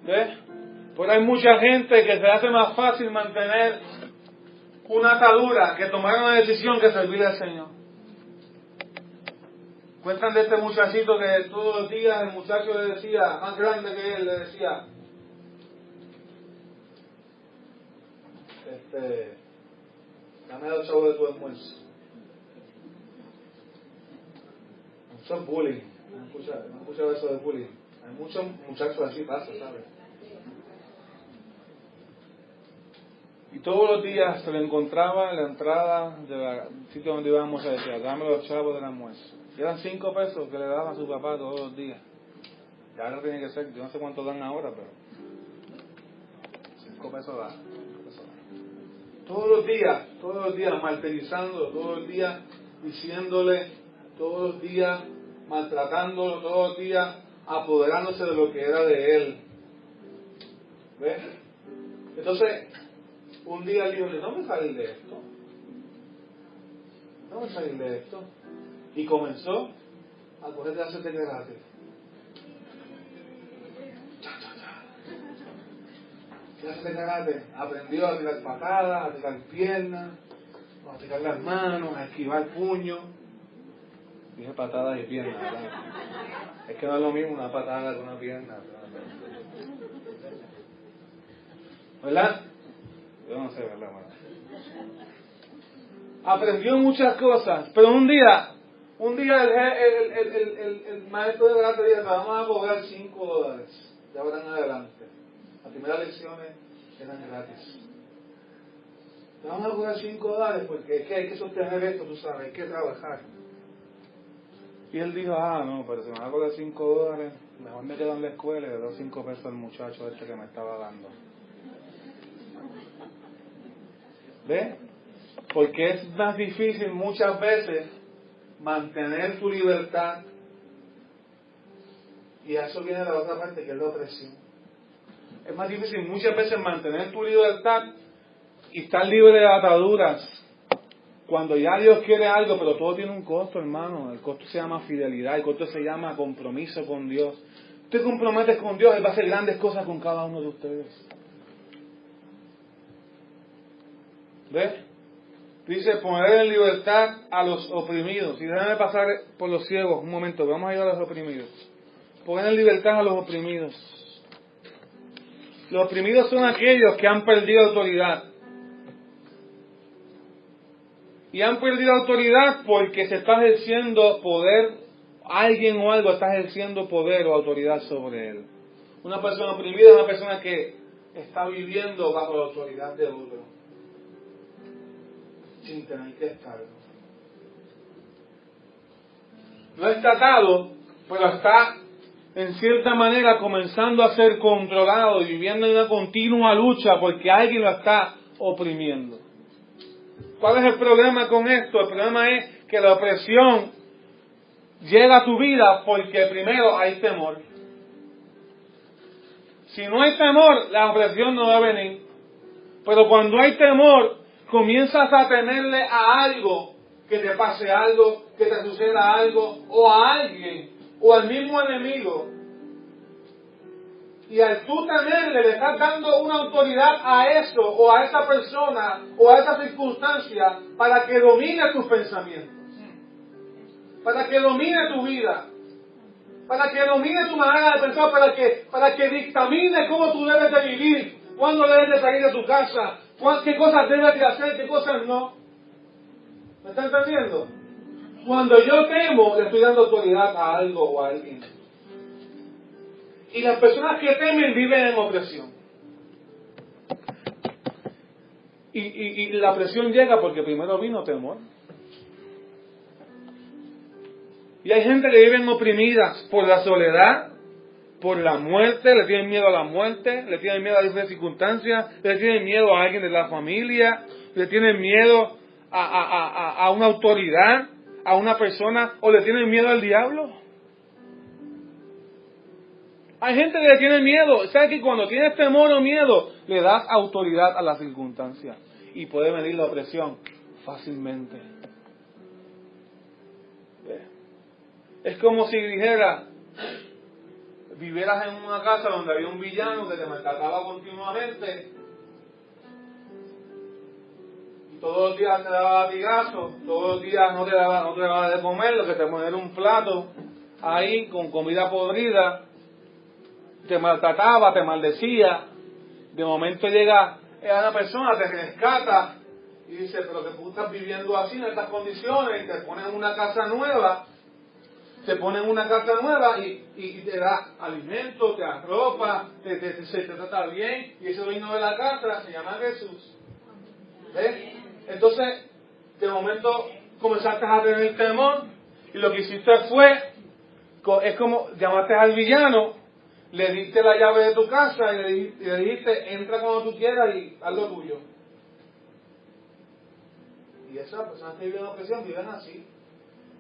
¿Ves? Pero hay mucha gente que se le hace más fácil mantener una atadura que tomar una decisión que servirle al Señor. Cuentan de este muchachito que todos los días el muchacho le decía, más grande que él, le decía, dame los chavos de tu almuerzo. Eso es bullying. ¿No he escuchado eso de bullying? Hay muchos muchachos así pasa, ¿sabes? Y todos los días se le encontraba en la entrada del sitio donde íbamos a decir, dame los chavos del almuerzo. Y eran 5 pesos que le daban a su papá todos los días. Y ahora tiene que ser, yo no sé cuánto dan ahora, pero 5 pesos dan. Todos los días martirizando, todos los días diciéndole, todos los días maltratándolo, todos los días apoderándose de lo que era de él. ¿Ves? Entonces, un día él dijo, no me salir de esto. No me salir de esto. Y comenzó a coger clases de karate. Clases de karate. Aprendió a tirar patadas, a tirar piernas, a tirar las manos, a esquivar puños. Dije patadas y piernas, ¿verdad? Es que no es lo mismo una patada que una pierna, ¿verdad? Yo no sé, ¿verdad? Bueno. Aprendió muchas cosas, pero un día el maestro de verdad dijo: vamos a cobrar $5 de ahora en adelante. Las primeras lecciones eran gratis. Vamos a cobrar $5 porque es que hay que sostener esto, tú sabes, hay que trabajar. Y él dijo: no, pero si me van a cobrar $5, mejor me quedo en la escuela y le doy $5 al muchacho este que me estaba dando. ¿Ves? Porque es más difícil muchas veces mantener tu libertad, y a eso viene la otra parte, que es la opresión. Es más difícil muchas veces mantener tu libertad y estar libre de ataduras cuando ya Dios quiere algo, pero todo tiene un costo, hermano. El costo se llama fidelidad, el costo se llama compromiso con Dios. Usted compromete con Dios, Él va a hacer grandes cosas con cada uno de ustedes. ¿Ves? Dice: poner en libertad a los oprimidos. Y déjame pasar por los ciegos un momento, vamos a ir a los oprimidos. Poner en libertad a los oprimidos. Los oprimidos son aquellos que han perdido autoridad. Y han perdido autoridad porque se está ejerciendo poder, alguien o algo está ejerciendo poder o autoridad sobre él. Una persona oprimida es una persona que está viviendo bajo la autoridad de otro, sin tener que estarlo. No está atado, pero está en cierta manera comenzando a ser controlado y viviendo en una continua lucha porque alguien lo está oprimiendo. ¿Cuál es el problema con esto? El problema es que la opresión llega a tu vida porque primero hay temor. Si no hay temor, la opresión no va a venir. Pero cuando hay temor, comienzas a temerle a algo, que te pase algo, que te suceda algo, o a alguien, o al mismo enemigo. Y al tú temerle, le estás dando una autoridad a eso, o a esa persona, o a esa circunstancia, para que domine tus pensamientos, para que domine tu vida, para que domine tu manera de pensar, para que dictamine cómo tú debes de vivir, cuándo debes de salir de tu casa, qué cosas debes de hacer, qué cosas no. ¿Me está entendiendo? Cuando yo temo, le estoy dando autoridad a algo o a alguien. Y las personas que temen viven en opresión. Y la presión llega porque primero vino temor. Y hay gente que viven oprimidas por la soledad, por la muerte, le tienen miedo a la muerte, le tienen miedo a diferentes circunstancias, le tienen miedo a alguien de la familia, le tienen miedo a una autoridad, a una persona, o le tienen miedo al diablo. Hay gente que le tiene miedo. ¿Sabes que cuando tienes temor o miedo, le das autoridad a la circunstancia? Y puede venir la opresión fácilmente. Es como si dijera, vivieras en una casa donde había un villano que te maltrataba continuamente, y todos los días te daba latigazos, todos los días no te daba de comer, lo que te ponía era un plato ahí con comida podrida, te maltrataba, te maldecía. De momento llega una persona, te rescata y dice: pero que tú estás viviendo así en estas condiciones, y te ponen en una casa nueva, y te da alimento, te da ropa, te trata bien, y ese dueño de la casa se llama Jesús. ¿Ves? Entonces, de momento comenzaste a tener temor, y lo que hiciste fue, es como llamaste al villano, le diste la llave de tu casa y le dijiste: entra cuando tú quieras y haz lo tuyo. Y esas personas que viven en opresión viven así.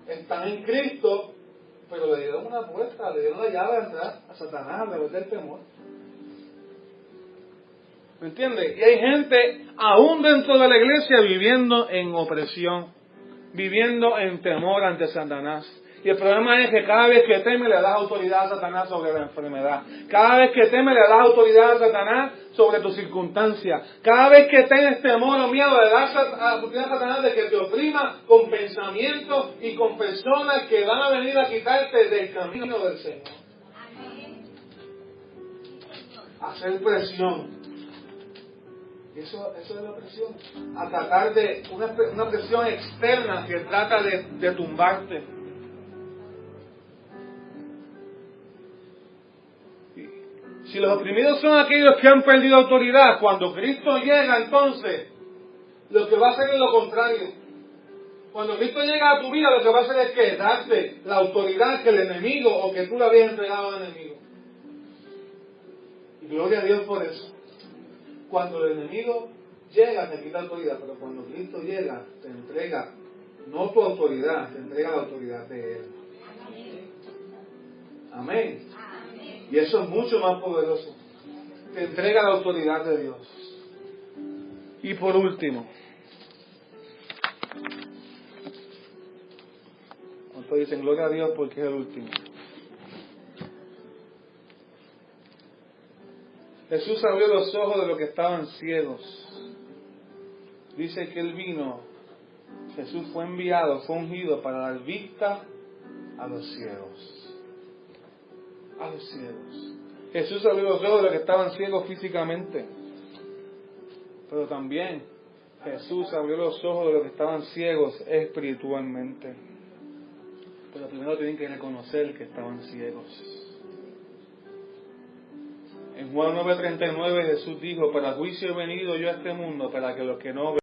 Están en Cristo, pero le dieron una puerta, le dieron la llave a entrar a Satanás a través del temor. ¿Me entiendes? Y hay gente, aún dentro de la iglesia, viviendo en opresión, viviendo en temor ante Satanás. Y el problema es que cada vez que teme le das autoridad a Satanás sobre la enfermedad. Cada vez que teme le das autoridad a Satanás sobre tus circunstancias. Cada vez que tengas temor o miedo, le das a oportunidad a Satanás de que te oprima con pensamientos y con personas que van a venir a quitarte del camino del Señor. Hacer presión. Eso es la presión. A tratar de una presión externa que trata de tumbarte. Si los oprimidos son aquellos que han perdido autoridad, cuando Cristo llega, entonces, lo que va a hacer es lo contrario. Cuando Cristo llega a tu vida, lo que va a hacer es que darte la autoridad que el enemigo o que tú le habías entregado al enemigo. Y gloria a Dios por eso. Cuando el enemigo llega, te quita autoridad, pero cuando Cristo llega, te entrega, no tu autoridad, te entrega la autoridad de Él. Amén. Y eso es mucho más poderoso. Te entrega la autoridad de Dios. Y por último, ¿cuántos dicen gloria a Dios porque es el último? Jesús abrió los ojos de los que estaban ciegos. Dice que Él vino, Jesús fue enviado, fue ungido para dar vista a los ciegos. A los ciegos. Jesús abrió los ojos de los que estaban ciegos físicamente. Pero también Jesús abrió los ojos de los que estaban ciegos espiritualmente. Pero primero tienen que reconocer que estaban ciegos. En Juan 9:39 Jesús dijo: para juicio he venido yo a este mundo, para que los que no